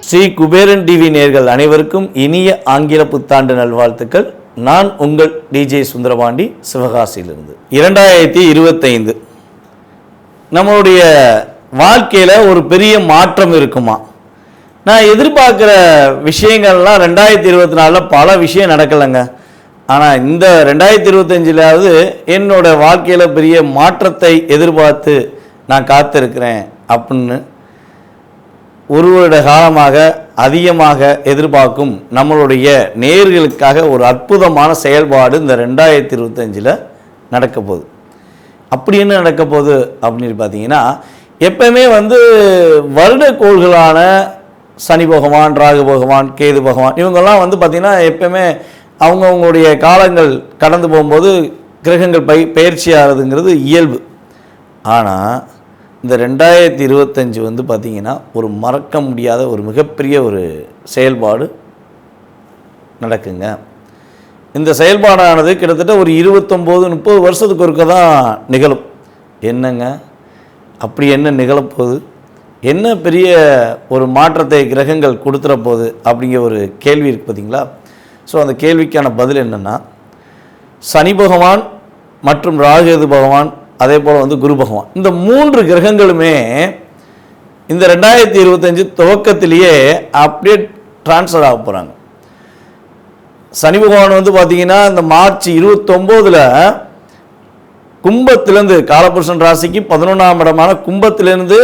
Sri Kuberan TV நேயர்கள் அனைவருக்கும் இனிய ஆங்கில புத்தாண்டு நல்வாழ்த்துக்கள். நான் உங்கள் டிஜே சுந்தரபாண்டி, சிவகாசியிலிருந்து. 2025 நம்மளுடைய வாழ்க்கையில் ஒரு பெரிய மாற்றம் இருக்குமா? நான் எதிர்பார்க்குற விஷயங்கள்லாம் 2024 பல விஷயம் நடக்கலைங்க. ஆனால் இந்த 2025 என்னோட வாழ்க்கையில் பெரிய மாற்றத்தை எதிர்பார்த்து நான் காத்திருக்கிறேன் அப்படின்னு ஒரு வருட காலமாக அதிகமாக எதிர்பார்க்கும் நம்மளுடைய நேயர்களுக்காக ஒரு அற்புதமான செயல்பாடு இந்த 2025 நடக்க போகுது. அப்படி என்ன நடக்க போகுது அப்படின்னு பார்த்தீங்கன்னா, எப்பவுமே வருடக்கோள்களான சனி பகவான், ராகு பகவான், கேது பகவான் இவங்கெல்லாம் பார்த்திங்கன்னா எப்பவுமே அவங்கவுங்களுடைய காலங்கள் கடந்து போகும்போது கிரகங்கள் பயிற்சி ஆகிறதுங்கிறது இயல்பு. ஆனால் இந்த 2025 பார்த்திங்கன்னா ஒரு மறக்க முடியாத ஒரு மிகப்பெரிய ஒரு செயல்பாடு நடக்குங்க. இந்த செயல்பாடானது கிட்டத்தட்ட ஒரு 29-30 வருஷத்துக்கு ஒருக்க தான் நிகழும். என்னங்க அப்படி என்ன நிகழப்போகுது? என்ன பெரிய ஒரு மாற்றத்தை கிரகங்கள் கொடுத்துற போகுது அப்படிங்கிற ஒரு கேள்வி இருக்குது பார்த்திங்களா? ஸோ அந்த கேள்விக்கான பதில் என்னென்னா, சனி பகவான் மற்றும் ராகு பகவான் அதே போல் குரு பகவான், இந்த 3 கிரகங்களுமே இந்த 2025 துவக்கத்திலேயே அப்படியே டிரான்ஸ்ஃபர் ஆக போகிறாங்க. சனி பகவான் பார்த்திங்கன்னா இந்த மார்ச் 29 கும்பத்திலேருந்து காலபுருஷன் ராசிக்கு 11ஆம் இடமான கும்பத்திலேருந்து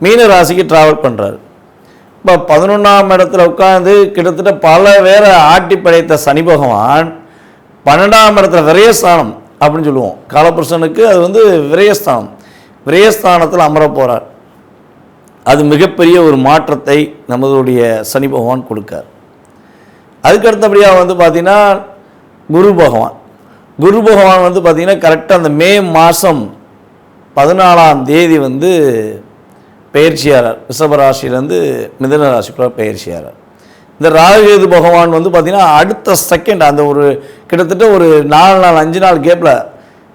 மீன ராசிக்கு ட்ராவல் பண்ணுறாரு. இப்போ 11ஆம் இடத்துல உட்காந்து கிட்டத்தட்ட பல வேற ஆட்டி படைத்த சனி பகவான் 12ஆம் இடத்துல விரயஸ்தானம் அப்படின்னு சொல்லுவோம். காலபுருஷனுக்கு அது விரயஸ்தானம், விரயஸ்தானத்தில் அமர போகிறார். அது மிகப்பெரிய ஒரு மாற்றத்தை நம்மளுடைய சனி பகவான் கொடுக்கார். அதுக்கடுத்தபடியாக பார்த்திங்கன்னா குரு பகவான், குரு பகவான் பார்த்திங்கன்னா கரெக்டாக அந்த மே மாதம் 14ஆம் தேதி பயிற்சியாளர் ரிஷபராசிலேருந்து மிதுன ராசிக்குள்ள பயிற்சியாளர். இந்த ராகு பகவான் பார்த்திங்கன்னா அடுத்த செகண்ட் அந்த ஒரு கிட்டத்தட்ட ஒரு 4 நாள் 5 நாள் கேப்பில்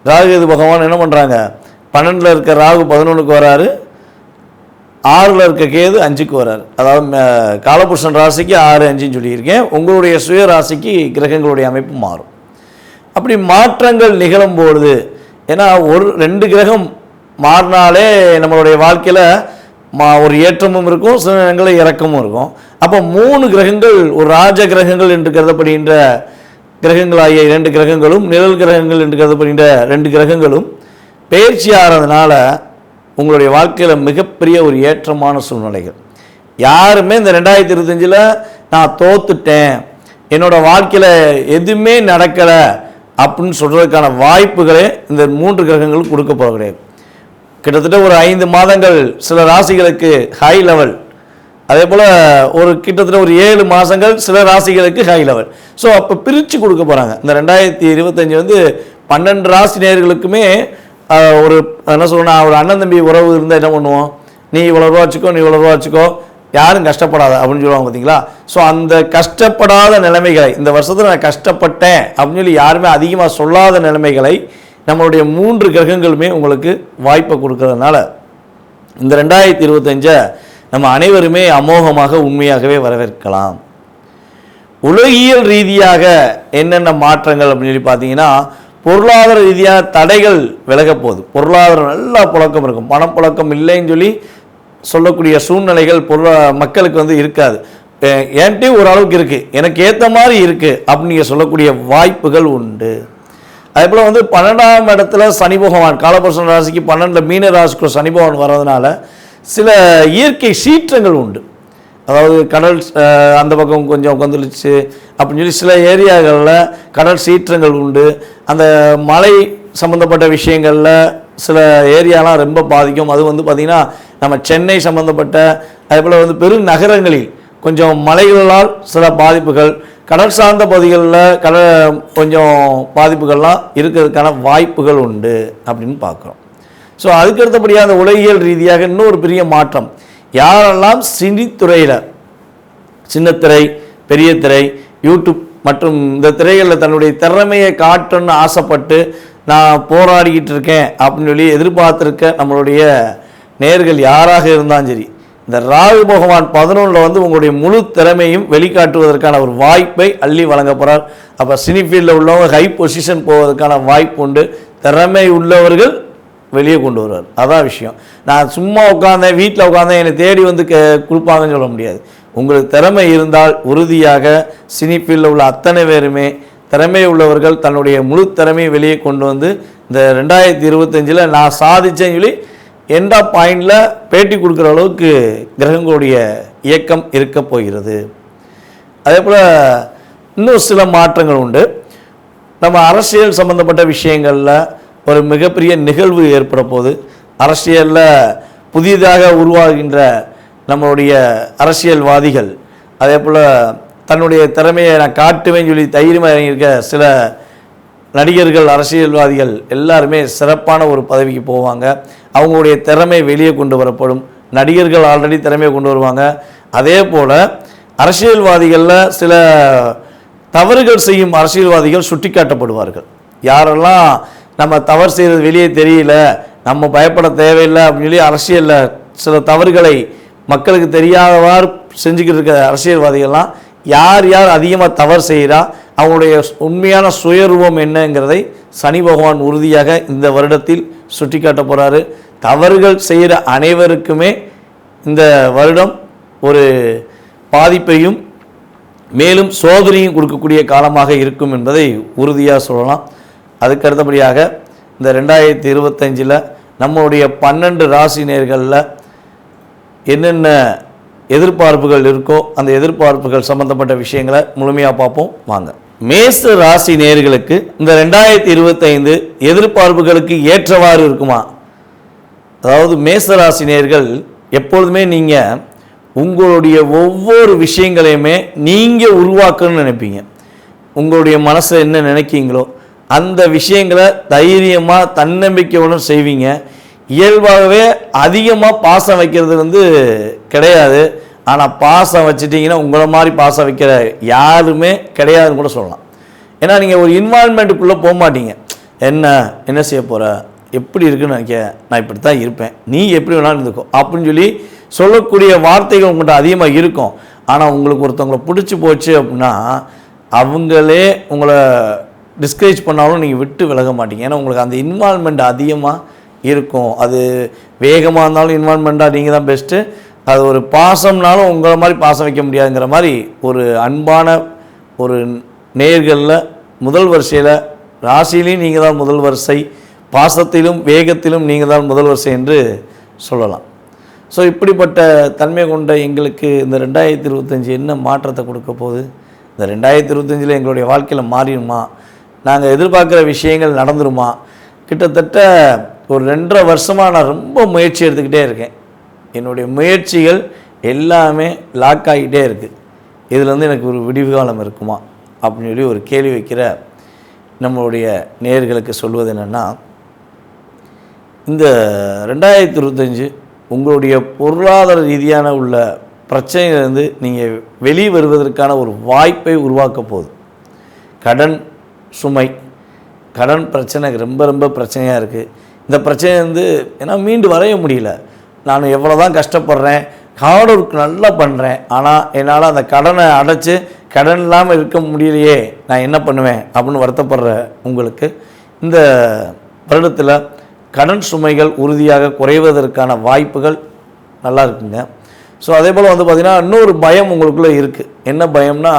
ராகு பகவான் என்ன பண்ணுறாங்க, 12ல் இருக்க ராகு 11க்கு வராரு, 6ல் இருக்க கேது 5க்கு வராரு. அதாவது காலபுருஷன் ராசிக்கு 6, 5ன்னு சொல்லியிருக்கேன். உங்களுடைய சுய ராசிக்கு கிரகங்களுடைய அமைப்பு மாறும். அப்படி மாற்றங்கள் நிகழும்பொழுது, ஏன்னா 2 கிரகம் மாறினாலே நம்மளுடைய வாழ்க்கையில் ஒரு ஏற்றமும் இருக்கும், சில நேரங்களில் இறக்கமும் இருக்கும். அப்போ 3 கிரகங்கள், ஒரு ராஜ கிரகங்கள் என்று கருதப்படுகின்ற கிரகங்களாகிய 2 கிரகங்களும், நிழல் கிரகங்கள் என்று கருதப்படுகின்ற 2 கிரகங்களும் பயிற்சி ஆகிறதுனால உங்களுடைய வாழ்க்கையில் மிகப்பெரிய ஒரு ஏற்றமான சூழ்நிலைகள். யாருமே இந்த 2025 நான் தோத்துட்டேன், என்னோடய வாழ்க்கையில் எதுவுமே நடக்கலை அப்படின்னு சொல்கிறதுக்கான வாய்ப்புகளே இந்த 3 கிரகங்களும் கொடுக்க போக கிடையாது. கிட்டத்தட்ட ஒரு 5 மாதங்கள் சில ராசிகளுக்கு ஹை லெவல், அதே போல் ஒரு கிட்டத்தட்ட ஒரு 7 மாதங்கள் சில ராசிகளுக்கு ஹை லெவல். ஸோ அப்போ பிரித்து கொடுக்க போகிறாங்க. இந்த 2025 12 ராசி நேயர்களுக்குமே ஒரு என்ன சொல்லணும், ஒரு அண்ணன் தம்பி உறவு இருந்தால் என்ன பண்ணுவோம், நீ இவ்வளோ ரூபா வச்சுக்கோ, நீ இவ்வளோ ரூபா வச்சுக்கோ, யாரும் கஷ்டப்படாத அப்படின்னு சொல்லுவாங்க பார்த்தீங்களா? ஸோ அந்த கஷ்டப்படாத நிலைமைகளை, இந்த வருஷத்தில் நான் கஷ்டப்பட்டேன் அப்படின்னு சொல்லி யாருமே அதிகமாக சொல்லாத நிலைமைகளை நம்மளுடைய 3 கிரகங்களுமே உங்களுக்கு வாய்ப்பை கொடுக்கறதுனால இந்த 2025 நம்ம அனைவருமே அமோகமாக உண்மையாகவே வரவேற்கலாம். உலகியல் ரீதியாக என்னென்ன மாற்றங்கள் அப்படின்னு சொல்லி பார்த்தீங்கன்னா, பொருளாதார ரீதியாக தடைகள் விலக போகுது. பொருளாதாரம் நல்லா புழக்கம் இருக்கும், பணப்புழக்கம் இல்லைன்னு சொல்லக்கூடிய சூழ்நிலைகள் மக்களுக்கு இருக்காது. என்கிட்ட ஓரளவுக்கு இருக்குது, எனக்கு ஏற்ற மாதிரி இருக்குது அப்படின்னு நீங்கள் சொல்லக்கூடிய வாய்ப்புகள் உண்டு. அதே போல் 12ஆம் இடத்துல சனி பகவான், காலபுருஷன் ராசிக்கு 12ல் மீன ராசிக்குள்ள சனி பகவான் வர்றதுனால சில இயற்கை சீற்றங்கள் உண்டு. அதாவது கடல் அந்த பக்கம் கொஞ்சம் கொந்தளிச்சு அப்படின்னு சொல்லி சில ஏரியாக்களில் கடல் சீற்றங்கள் உண்டு. அந்த மலை சம்மந்தப்பட்ட விஷயங்களில் சில ஏரியாலாம் ரொம்ப பாதிக்கும். அது பார்த்திங்கன்னா நம்ம சென்னை சம்மந்தப்பட்ட அதே போல் பெருநகரங்களில் கொஞ்சம் மலைகளால் சில பாதிப்புகள், கடல் சார்ந்த பகுதிகளில் கொஞ்சம் பாதிப்புகள்லாம் இருக்கிறதுக்கான வாய்ப்புகள் உண்டு அப்படின்னு பார்க்குறோம். ஸோ அதுக்கடுத்தபடியாக அந்த உலகியல் ரீதியாக இன்னொரு பெரிய மாற்றம், யாரெல்லாம் சினித்துறையில், சின்னத்திரை, பெரிய திரை, யூடியூப் மற்றும் இந்த திரைகளில் தன்னுடைய திறமையை காட்டணும்னு ஆசைப்பட்டு நான் போராடிக்கிட்டு இருக்கேன் அப்படின்னு சொல்லி எதிர்பார்த்துருக்க நம்மளுடைய நேர்கள் யாராக இருந்தாலும் சரி, இந்த ராகு பகவான் 11 வந்து உங்களுடைய முழு திறமையும் வெளிக்காட்டுவதற்கான ஒரு வாய்ப்பை அள்ளி வழங்க போகிறார். அப்போ சினி ஃபீல்டில் உள்ளவங்க ஹை பொசிஷன் போவதற்கான வாய்ப்பு உண்டு. திறமை உள்ளவர்கள் வெளியே கொண்டு வருவார். அதான் விஷயம். நான் சும்மா உட்காந்தேன், வீட்டில் உட்காந்தேன், என்னை தேடி வந்து கொடுப்பாங்கன்னு சொல்ல முடியாது. உங்களுக்கு திறமை இருந்தால் உறுதியாக சினி ஃபீல்டில் உள்ள அத்தனை பேருமே திறமை உள்ளவர்கள் தன்னுடைய முழு திறமையை வெளியே கொண்டு வந்து இந்த 2025 நான் சாதிச்சேன்னு சொல்லி எண்ட் ஆஃப் பாயிண்டில் பேட்டி கொடுக்குற அளவுக்கு கிரகங்களுடைய இயக்கம் இருக்க போகிறது. அதே போல் இன்னும் சில மாற்றங்கள் உண்டு. நம்ம அரசியல் சம்பந்தப்பட்ட விஷயங்களில் ஒரு மிகப்பெரிய நிகழ்வு ஏற்பட போது, அரசியலில் புதிதாக உருவாகின்ற நம்மளுடைய அரசியல்வாதிகள், அதே போல் தன்னுடைய திறமையை நான் காட்டுவேன்னு சொல்லி தைரியமாக இறங்கியிருக்க சில நடிகர்கள், அரசியல்வாதிகள் எல்லாருமே சிறப்பான ஒரு பதவிக்கு போவாங்க. அவங்களுடைய திறமை வெளியே கொண்டு வரப்படும். நடிகர்கள் ஆல்ரெடி திறமையை கொண்டு வருவாங்க. அதே போல் அரசியல்வாதிகளில் சில தவறுகள் செய்யும் அரசியல்வாதிகள் சுட்டி காட்டப்படுவார்கள். யாரெல்லாம் நம்ம தவறு செய்கிறது வெளியே தெரியல, நம்ம பயப்பட தேவையில்லை அப்படின்னு சொல்லி அரசியலில் சில தவறுகளை மக்களுக்கு தெரியாதவாறு செஞ்சுக்கிட்டு இருக்க அரசியல்வாதிகள்லாம் யார் யார் அதிகமாக தவறு செய்கிறா, அவங்களுடைய உண்மையான சுயரூபம் என்னங்கிறதை சனி பகவான் உறுதியாக இந்த வருடத்தில் சுட்டி காட்ட போகிறாரு. தவறுகள் செய்கிற அனைவருக்குமே இந்த வருடம் ஒரு பாதிப்பையும் மேலும் சோதனையும் கொடுக்கக்கூடிய காலமாக இருக்கும் என்பதை உறுதியாக சொல்லலாம். அதுக்கு அடுத்தபடியாக இந்த 2025 நம்மளுடைய 12 ராசி நேர்களில் என்னென்ன எதிர்பார்ப்புகள் இருக்கோ அந்த எதிர்பார்ப்புகள் சம்பந்தப்பட்ட விஷயங்களை முழுமையாக பார்ப்போம் வாங்க. மேஷ ராசி நேர்களுக்கு இந்த 2025 எதிர்பார்ப்புகளுக்கு ஏற்றவாறு இருக்குமா? அதாவது மேஷ ராசி நேர்கள் எப்பொழுதுமே நீங்கள் உங்களுடைய ஒவ்வொரு விஷயங்களையுமே நீங்கள் உருவாக்கணும்னு நினைப்பீங்க. உங்களுடைய மனசை என்ன நினைக்கிங்களோ அந்த விஷயங்களை தைரியமாக தன்னம்பிக்கையுடன் செய்வீங்க. இயல்பாகவே அதிகமாக பாசம் வைக்கிறது கிடையாது. ஆனால் பாசம் வச்சுட்டிங்கன்னா உங்களை மாதிரி பாசம் வைக்கிற யாருமே கிடையாதுன்னு கூட சொல்லலாம். ஏன்னா நீங்கள் ஒரு இன்வால்மெண்ட்டுக்குள்ளே போக மாட்டீங்க. என்ன செய்ய போகிற, எப்படி இருக்குன்னு நினைக்க, நான் இப்படி தான் இருப்பேன், நீ எப்படி வேணாலும் இருந்துக்கோ அப்படின்னு சொல்லி சொல்லக்கூடிய வார்த்தைகள் உங்கள்கிட்ட அதிகமாக இருக்கும். ஆனால் உங்களுக்கு ஒருத்தவங்களை பிடிச்சி போச்சு அப்படின்னா அவங்களே உங்களை டிஸ்கரேஜ் பண்ணாலும் நீங்கள் விட்டு விலக மாட்டீங்க. ஏன்னா உங்களுக்கு அந்த இன்வால்மெண்ட் அதிகமாக இருக்கும். அது வேகமாக இருந்தாலும் இன்வால்மெண்ட்டாக நீங்கள் தான் பெஸ்ட்டு. அது ஒரு பாசம்னாலும் உங்களை மாதிரி பாசம் வைக்க முடியாதுங்கிற மாதிரி ஒரு அன்பான ஒரு நேர்களில் முதல் வரிசையில் ராசியிலையும் நீங்கள் தான் முதல் வரிசை, பாசத்திலும் வேகத்திலும் நீங்கள் தான் முதல் வரிசை என்று சொல்லலாம். ஸோ இப்படிப்பட்ட தன்மை கொண்ட எங்களுக்கு இந்த 2025 என்ன மாற்றத்தை கொடுக்க போகுது? இந்த 2025 எங்களுடைய வாழ்க்கையில் மாறிடுமா? நாங்கள் எதிர்பார்க்குற விஷயங்கள் நடந்துருமா? கிட்டத்தட்ட ஒரு 2.5 வருஷமாக நான் ரொம்ப முயற்சி எடுத்துக்கிட்டே இருக்கேன். என்னுடைய முயற்சிகள் எல்லாமே லாக் ஆகிட்டே இருக்குது. இதில் எனக்கு ஒரு விடிவு காலம் இருக்குமா அப்படின்னு சொல்லி ஒரு கேள்வி வைக்கிற நம்மளுடைய நேயர்களுக்கு சொல்வது என்னென்னா, இந்த 2025 உங்களுடைய பொருளாதார ரீதியான உள்ள பிரச்சனையிலிருந்து நீங்கள் வெளியே வருவதற்கான ஒரு வாய்ப்பை உருவாக்க போகுது. கடன் சுமை, கடன் பிரச்சனை ரொம்ப ரொம்ப பிரச்சனையாக இருக்குது. இந்த பிரச்சனை ஏன்னா மீண்டு வரைய முடியல. நான் எவ்வளோ தான் கஷ்டப்படுறேன், ஹார்ட் ஒர்க் நல்லா பண்ணுறேன், ஆனால் என்னால் அந்த கடனை அடைச்சி கடன் இல்லாமல் இருக்க முடியலையே, நான் என்ன பண்ணுவேன் அப்படின்னு வருத்தப்படுற உங்களுக்கு இந்த வருடத்தில் கடன் சுமைகள் உறுதியாக குறைவதற்கான வாய்ப்புகள் நல்லா இருக்குங்க. ஸோ அதே போல் பார்த்திங்கன்னா இன்னொரு பயம் உங்களுக்குள்ளே இருக்குது. என்ன பயம்னா,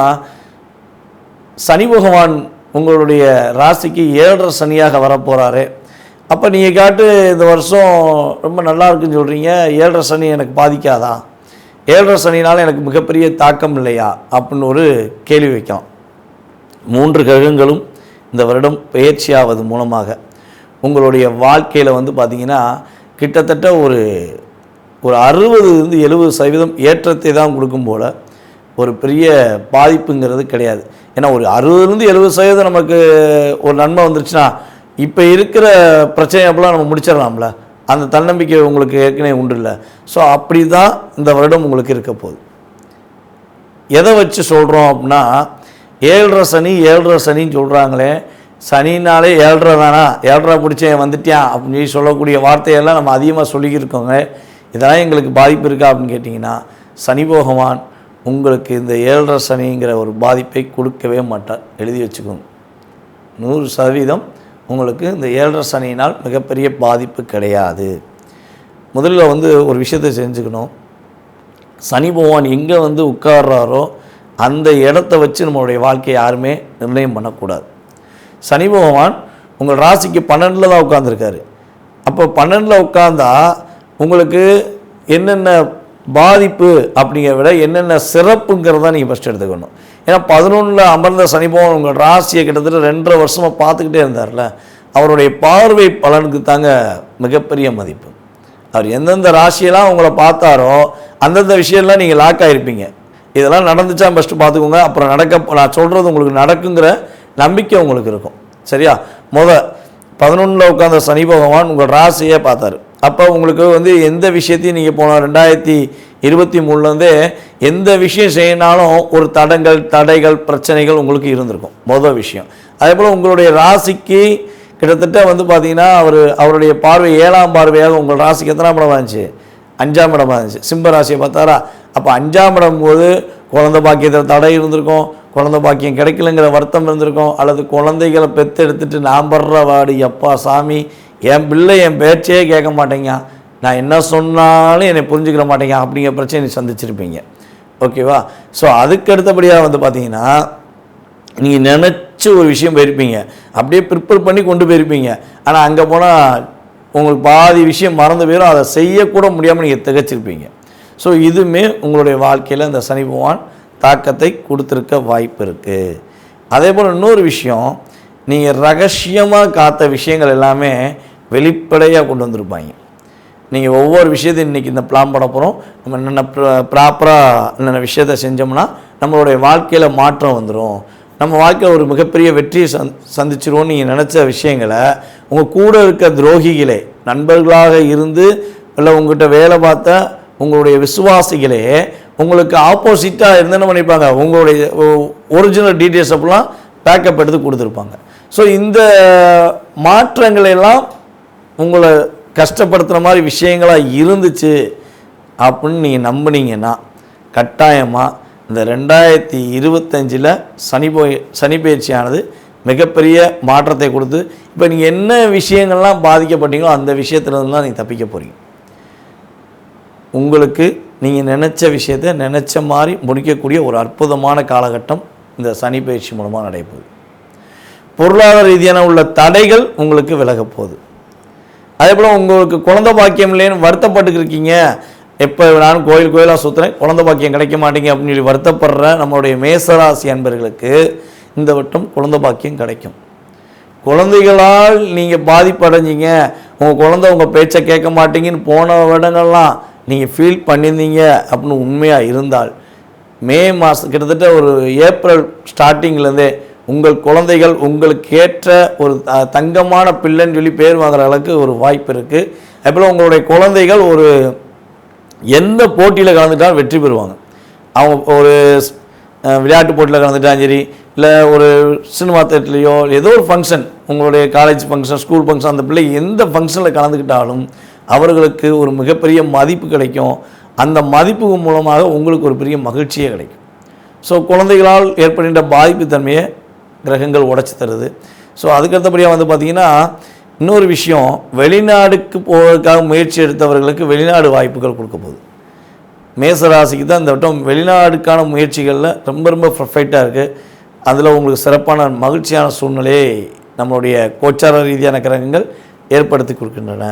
சனி பகவான் உங்களுடைய ராசிக்கு 7.5 சனியாக வரப்போகிறாரு. அப்போ நீங்கள் காட்டு இந்த வருஷம் ரொம்ப நல்லா இருக்குன்னு சொல்கிறீங்க, 7.5 சனி எனக்கு பாதிக்காதா, 7.5 சனினால் எனக்கு மிகப்பெரிய தாக்கம் இல்லையா அப்படின்னு ஒரு கேள்வி வைக்கலாம். 3 கிரகங்களும் இந்த வருடம் பயிற்சியாவது மூலமாக உங்களுடைய வாழ்க்கையில் பார்த்திங்கன்னா கிட்டத்தட்ட ஒரு 60-70% ஏற்றத்தை தான் கொடுக்கும் போல் ஒரு பெரிய பாதிப்புங்கிறது கிடையாது. ஏன்னா ஒரு 60-70% நமக்கு ஒரு நன்மை வந்துருச்சுன்னா இப்போ இருக்கிற பிரச்சனை அப்பெல்லாம் நம்ம முடிச்சிடலாம்ல, அந்த தன்னம்பிக்கை உங்களுக்கு ஏற்கனவே உண்டு இல்லை. ஸோ அப்படி தான் இந்த வருடம் உங்களுக்கு இருக்க போகுது. எதை வச்சு சொல்கிறோம் அப்படின்னா, 7.5 சனி 7.5 சனின்னு சொல்கிறாங்களே, சனினாலே 7.5 தானா, 7.5 பிடிச்சேன் வந்துட்டியான் அப்படின்னு சொல்லக்கூடிய வார்த்தையெல்லாம் நம்ம அதிகமாக சொல்லிக்கிருக்கோங்க. இதெல்லாம் எங்களுக்கு பாதிப்பு இருக்கா அப்படின்னு கேட்டிங்கன்னா, சனி பகவான் உங்களுக்கு இந்த 7.5 சனிங்கிற ஒரு பாதிப்பை கொடுக்கவே மாட்டார். எழுதி வச்சுக்கோங்க. 100% உங்களுக்கு இந்த 7.5 சனியினால் மிகப்பெரிய பாதிப்பு கிடையாது. முதல்ல ஒரு விஷயத்தை செஞ்சுக்கணும். சனி பகவான் எங்கே உட்கார்றாரோ அந்த இடத்த வச்சு நம்மளுடைய வாழ்க்கையை யாருமே நிர்ணயம் பண்ணக்கூடாது. சனி பகவான் உங்கள் ராசிக்கு 12 தான் உட்கார்ந்துருக்காரு. அப்போ 12 உட்கார்ந்தா உங்களுக்கு என்னென்ன பாதிப்பு அப்படிங்கிறத விட என்னென்ன சிறப்புங்கிறத நீங்கள் ஃபஸ்ட் எடுத்துக்கணும். ஏன்னா 11 அமர்ந்த சனி பகவான் உங்கள் ராசியை கிட்டத்தட்ட 2.5 வருஷமாக பார்த்துக்கிட்டே இருந்தார்ல, அவருடைய பார்வை பலனுக்கு தாங்க மிகப்பெரிய மதிப்பு. அவர் எந்தெந்த ராசியெல்லாம் உங்களை பார்த்தாரோ அந்தந்த விஷயம்லாம் நீங்கள் லாக் ஆகிருப்பீங்க. இதெல்லாம் நடந்துச்சா ஃபஸ்ட்டு பார்த்துக்கோங்க. அப்புறம் நான் சொல்கிறது உங்களுக்கு நடக்குங்கிற நம்பிக்கை உங்களுக்கு இருக்கும். சரியா? 11 உட்கார்ந்த சனி பகவான் உங்கள் ராசியே பார்த்தாரு. அப்போ உங்களுக்கு எந்த விஷயத்தையும் நீங்கள் போன 2023 எந்த விஷயம் செய்யினாலும் ஒரு தடைகள் பிரச்சனைகள் உங்களுக்கு இருந்திருக்கும். மொதல் விஷயம். அதே போல் உங்களுடைய ராசிக்கு கிட்டத்தட்ட பார்த்தீங்கன்னா அவருடைய பார்வை 7ஆம் பார்வையாக உங்கள் ராசிக்கு எத்தனாம் இடமா இருந்துச்சு? 5ஆம் இடமா இருந்துச்சு. சிம்ம ராசியை பார்த்தாரா? அப்போ 5ஆம் இடம் போது குழந்தை பாக்கியத்தில் தடை இருந்திருக்கும், குழந்தை பாக்கியம் கிடைக்கலங்கிற வருத்தம் இருந்திருக்கும், அல்லது குழந்தைகளை பெற்று எடுத்துகிட்டு நான் படுற வாடு எப்பா சாமி, என் பிள்ளை என் பேச்சே கேட்க மாட்டேங்க, நான் என்ன சொன்னாலும் என்னை புரிஞ்சுக்கிற மாட்டேங்க அப்படிங்கிற பிரச்சனை சந்திச்சிருப்பீங்க. ஓகேவா? ஸோ அதுக்கு அடுத்தபடியாக பார்த்தீங்கன்னா நீங்கள் நினச்ச ஒரு விஷயம் போயிருப்பீங்க, அப்படியே ப்ரிப்பேர் பண்ணி கொண்டு போயிருப்பீங்க. ஆனால் அங்கே போனால் உங்களுக்கு பாதி விஷயம் மறந்து போயிடும், அதை செய்யக்கூட முடியாமல் நீங்கள் திகச்சிருப்பீங்க. ஸோ இதுவுமே உங்களுடைய வாழ்க்கையில் இந்த சனி பகவான் தாக்கத்தை கொடுத்துருக்க வாய்ப்பு இருக்குது. அதே போல் இன்னொரு விஷயம், நீங்கள் ரகசியமாக காத்த விஷயங்கள் எல்லாமே வெளிப்படையாக கொண்டு வந்திருப்பாங்க. நீங்கள் ஒவ்வொரு விஷயத்தையும் இன்றைக்கி இந்த பிளான் பண்ண போகிறோம், நம்ம என்னென்ன ப்ராப்பராக என்னென்ன விஷயத்தை செஞ்சோம்னா நம்மளுடைய வாழ்க்கையில் மாற்றம் வந்துடும், நம்ம வாழ்க்கையில் ஒரு மிகப்பெரிய வெற்றியை சந்திச்சிருவோம்னு நீங்கள் நினச்ச விஷயங்களை உங்கள் கூட இருக்க துரோகிகளே, நண்பர்களாக இருந்து இல்லை உங்கள்கிட்ட வேலை பார்த்த உங்களுடைய விசுவாசிகளே உங்களுக்கு ஆப்போசிட்டாக இருந்து என்ன பண்ணியிருப்பாங்க, உங்களுடைய ஒரிஜினல் டீட்டெயில்ஸ் அப்படிலாம் பேக்கப் எடுத்து கொடுத்துருப்பாங்க. ஸோ இந்த மாற்றங்களெல்லாம் உங்களை கஷ்டப்படுத்துகிற மாதிரி விஷயங்களாக இருந்துச்சு அப்படின்னு நீங்கள் நம்பினீங்கன்னா கட்டாயமாக இந்த 2025 சனி பயிற்சியானது மிகப்பெரிய மாற்றத்தை கொடுத்து இப்போ நீங்கள் என்ன விஷயங்கள்லாம் பாதிக்கப்பட்டீங்களோ அந்த விஷயத்துலேருந்து தான் நீங்கள் தப்பிக்க போகிறீங்க. உங்களுக்கு நீங்கள் நினச்ச விஷயத்தை நினச்ச மாதிரி முடிக்கக்கூடிய ஒரு அற்புதமான காலகட்டம் இந்த சனி பயிற்சி மூலமாக நடைபெறுது. பொருளாதார ரீதியான உள்ள தடைகள் உங்களுக்கு விலக போகுது. அதே போல் உங்களுக்கு குழந்தை பாக்கியம் இல்லைன்னு வருத்தப்பட்டுருக்கீங்க, எப்போ நான் கோயிலாக சுற்றுறேன் குழந்தை பாக்கியம் கிடைக்க மாட்டேங்க அப்படின்னு சொல்லி வருத்தப்படுற நம்மளுடைய மேசராசி அன்பர்களுக்கு இந்த வட்டம் குழந்தை பாக்கியம் கிடைக்கும். குழந்தைகளால் நீங்கள் பாதிப்படைஞ்சிங்க, உங்கள் குழந்தை உங்கள் பேச்சை கேட்க மாட்டீங்கன்னு போன இடங்கள்லாம் நீங்கள் ஃபீல் பண்ணியிருந்தீங்க அப்படின்னு உண்மையாக இருந்தால் மே மாதம் கிட்டத்தட்ட ஒரு ஏப்ரல் ஸ்டார்டிங்லேருந்தே உங்கள் குழந்தைகள் உங்களுக்கு ஏற்ற ஒரு தங்கமான பிள்ளைன்னு சொல்லி பேர் வாங்குற அளவுக்கு ஒரு வாய்ப்பு இருக்குது. அதுபோல் உங்களுடைய குழந்தைகள் ஒரு எந்த போட்டியில் கலந்துட்டாலும் வெற்றி பெறுவாங்க. அவங்க ஒரு விளையாட்டு போட்டியில் கலந்துட்டாலும் சரி, இல்லை ஒரு சினிமா தேட்டர்லையோ ஏதோ ஒரு ஃபங்க்ஷன், உங்களுடைய காலேஜ் ஃபங்க்ஷன் ஸ்கூல் ஃபங்க்ஷன், அந்த பிள்ளை எந்த ஃபங்க்ஷனில் கலந்துக்கிட்டாலும் அவர்களுக்கு ஒரு மிகப்பெரிய மதிப்பு கிடைக்கும். அந்த மதிப்பு மூலமாக உங்களுக்கு ஒரு பெரிய மகிழ்ச்சியே கிடைக்கும். ஸோ குழந்தைகளால் ஏற்படுகின்ற பாதிப்பு தன்மையை கிரகங்கள் உடைச்சி தருது. ஸோ அதுக்கடுத்தபடியாக பார்த்திங்கன்னா இன்னொரு விஷயம், வெளிநாடுக்கு போவதற்காக முயற்சி எடுத்தவர்களுக்கு வெளிநாடு வாய்ப்புகள் கொடுக்க போகுது. மேசராசிக்கு தான் இந்த வட்டம் வெளிநாடுக்கான முயற்சிகளில் ரொம்ப ரொம்ப பர்ஃபெக்டாக இருக்குது. அதில் உங்களுக்கு சிறப்பான மகிழ்ச்சியான சூழ்நிலையை நம்மளுடைய கோச்சார ரீதியான கிரகங்கள் ஏற்படுத்தி கொடுக்கின்றன.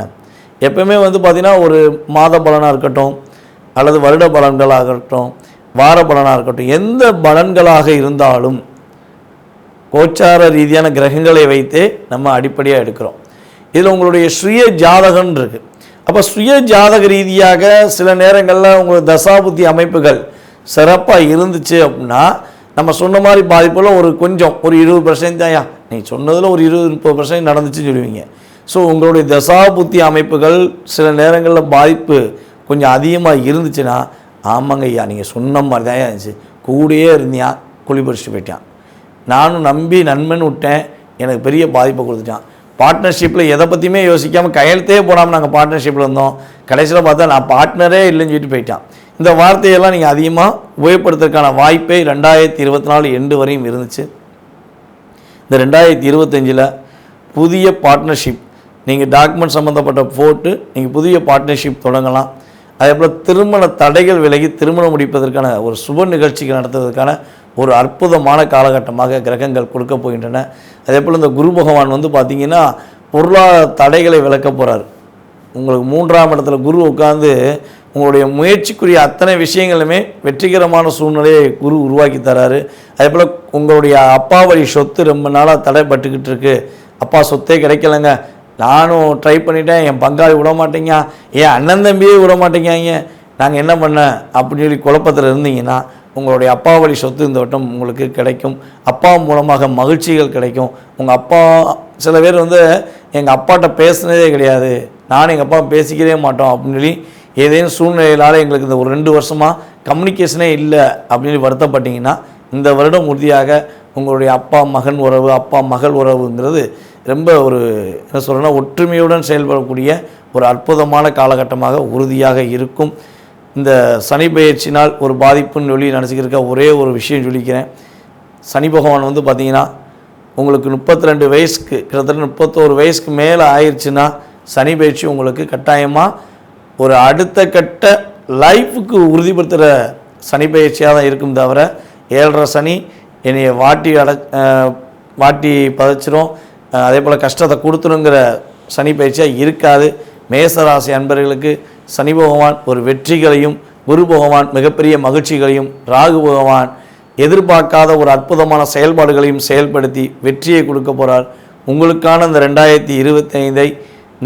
எப்பவுமே பார்த்திங்கன்னா ஒரு மாத பலனாக இருக்கட்டும், அல்லது வருட பலன்களாக இருக்கட்டும், வார பலனாக இருக்கட்டும், எந்த பலன்களாக இருந்தாலும் கோச்சார ரீதியான கிரகங்களை வைத்தே நம்ம அடிப்படையாக எடுக்கிறோம். இதில் உங்களுடைய சுய ஜாதகம் இருக்குது. அப்போ சுய ஜாதக ரீதியாக சில நேரங்களில் உங்களுக்கு தசாபுத்தி அமைப்புகள் சிறப்பாக இருந்துச்சு அப்படின்னா நம்ம சொன்ன மாதிரி பாதிப்பில் ஒரு 20% தான்யா, நீங்கள் சொன்னதில் ஒரு 20-30% நடந்துச்சுன்னு சொல்லுவீங்க. ஸோ உங்களுடைய தசாபுத்தி அமைப்புகள் சில நேரங்களில் பாதிப்பு கொஞ்சம் அதிகமாக இருந்துச்சுன்னா, ஆமாங்க ஐயா நீங்கள் சொன்ன மாதிரி தான் இருந்துச்சு, கூடயே இருந்தியா குழி பறிச்சுட்டு போயிட்டான், நானும் நம்பி நண்பன் விட்டேன், எனக்கு பெரிய பாதிப்பை கொடுத்துட்டான். பார்ட்னர்ஷிப்பில் எதை பற்றியுமே யோசிக்காமல் கையெழுத்தே போடாமல் நாங்கள் பார்ட்னர்ஷிப்பில் இருந்தோம். கடைசியில் பார்த்தா நான் பார்ட்னரே இல்லைன்னு சொல்லிட்டு போயிட்டான். இந்த வார்த்தையெல்லாம் நீங்கள் அதிகமாக உபயோகப்படுத்துறதுக்கான வாய்ப்பே 2024 எண்டு வரையும் இருந்துச்சு. இந்த 2025 புதிய பார்ட்னர்ஷிப் நீங்கள் டாக்குமெண்ட் சம்மந்தப்பட்ட போட்டு நீங்கள் புதிய பார்ட்னர்ஷிப் தொடங்கலாம். அதே போல் திருமண தடைகள் விலகி திருமணம் முடிப்பதற்கான ஒரு சுப நிகழ்ச்சிகள் நடத்துவதற்கான ஒரு அற்புதமான காலகட்டமாக கிரகங்கள் கொடுக்க போகின்றன. அதே போல் இந்த குரு பகவான் வந்து பார்த்திங்கன்னா பொருளாதார தடைகளை விளக்க போகிறார். உங்களுக்கு 3ஆம் இடத்துல குரு உட்கார்ந்து உங்களுடைய முயற்சிக்குரிய அத்தனை விஷயங்களுமே வெற்றிகரமான சூழ்நிலையை குரு உருவாக்கி தராரு. அதே போல் உங்களுடைய அப்பா வழி சொத்து ரொம்ப நாளாக தடைப்பட்டுக்கிட்டு இருக்கு, அப்பா சொத்தே கிடைக்கலங்க, நானும் ட்ரை பண்ணிட்டேன், என் பங்காளி விட மாட்டேங்க, என் அண்ணன் தம்பியே விட மாட்டேங்காங்க, நாங்கள் என்ன பண்ண அப்படின்னு சொல்லி குழப்பத்தில் இருந்தீங்கன்னா உங்களுடைய அப்பா வழி சொத்து இந்த வட்டம் உங்களுக்கு கிடைக்கும். அப்பா மூலமாக மகிழ்ச்சிகள் கிடைக்கும். உங்கள் அப்பா சில பேர் வந்து எங்கள் அப்பாட்ட பேசுனதே கிடையாது, நானும் எங்கள் அப்பா பேசிக்கவே மாட்டோம் அப்படின்னு சொல்லி ஏதேனும் சூழ்நிலையிலால் எங்களுக்கு இந்த ஒரு 2 வருஷமாக கம்யூனிகேஷனே இல்லை அப்படின்னு வருத்தப்பட்டீங்கன்னா இந்த வருடம் உறுதியாக உங்களுடைய அப்பா மகன் உறவு, அப்பா மகள் உறவுங்கிறது ரொம்ப ஒரு என்ன சொல்கிறேன்னா ஒற்றுமையுடன் செயல்படக்கூடிய ஒரு அற்புதமான காலகட்டமாக உறுதியாக இருக்கும். இந்த சனி பயிற்சினால் ஒரு பாதிப்புன்னு சொல்லி நினச்சிக்கிருக்க ஒரே ஒரு விஷயம் சொல்லிக்கிறேன். சனி பகவான் வந்து பார்த்திங்கன்னா உங்களுக்கு 32 வயசுக்கு கிட்டத்தட்ட 31 வயசுக்கு மேலே ஆயிடுச்சுன்னா சனி பயிற்சி உங்களுக்கு கட்டாயமாக ஒரு அடுத்த கட்ட லைஃபுக்கு உறுதிப்படுத்துகிற சனி பயிற்சியாக தான் இருக்கும். தவிர 7.5 சனி என்னைய வாட்டி பதைச்சிரும், அதே போல் கஷ்டத்தை கொடுத்துருங்கிற சனி பயிற்சியாக இருக்காது. மேசராசி அன்பர்களுக்கு சனி பகவான் ஒரு வெற்றிகளையும், குரு பகவான் மிகப்பெரிய மகிழ்ச்சிகளையும், ராகு பகவான் எதிர்பார்க்காத ஒரு அற்புதமான செயல்பாடுகளையும் செயல்படுத்தி வெற்றியை கொடுக்க போகிறார். உங்களுக்கான இந்த 2025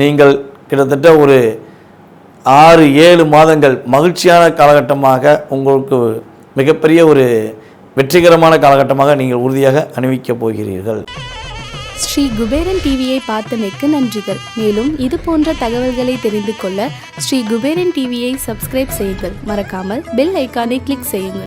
நீங்கள் கிட்டத்தட்ட ஒரு 6-7 மாதங்கள் மகிழ்ச்சியான காலகட்டமாக, உங்களுக்கு மிகப்பெரிய ஒரு வெற்றிகரமான காலகட்டமாக நீங்கள் உறுதியாக அணிவிக்கப் போகிறீர்கள். ஸ்ரீ குபேரன் டிவியை பார்த்தமைக்கு நன்றிகள். மேலும் இது போன்ற தகவல்களை தெரிந்து கொள்ள ஸ்ரீ குபேரன் டிவியை சப்ஸ்கிரைப் செய்யுங்கள். மறக்காமல் பெல் ஐக்கானை கிளிக் செய்யுங்கள்.